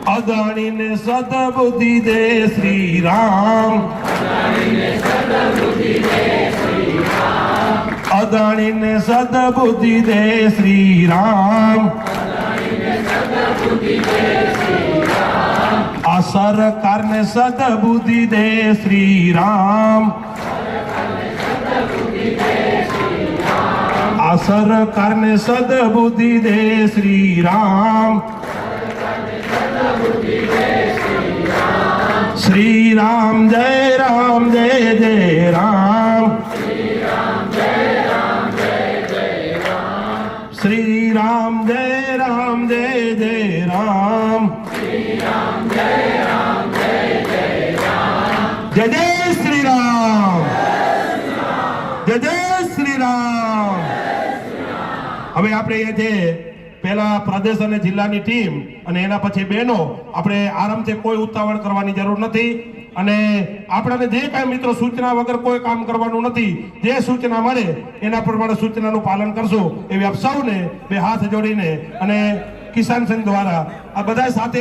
અદાણી ને સદબુદ્ધિ દે શ્રી રામ, અદાણી ને સદબુદ્ધિ દે શ્રી રામ, આ સરકાર ને સદબુદ્ધિ દે શ્રી રામ, આ સરકાર ને સદબુદ્ધિ દે શ્રી રામ, શ્રી રામ જય રામ જય જય રામ, શ્રી રામ જય રામ જય જય રામ, શ્રી રામ જય રામ જય જય રામ, શ્રી રામ જય રામ જય જય રામ, જય જય શ્રી રામ, જય જય શ્રી રામ। હવે આપણે એ જે પહેલા પ્રદેશ અને જિલ્લાની ટીમ અને એના પછી બહેનો આપણે આરામથી કોઈ ઉતાવળ કરવાની જરૂર નથી અને આપણને જે કાંઈ મિત્રો સૂચના વગર કોઈ કામ કરવાનું નથી, જે સૂચના મળે એના પ્રમાણે સૂચનાનું પાલન કરશું એવી આપ સૌને બે હાથ જોડીને અને કિસાન સંઘ દ્વારા આ બધા સાથે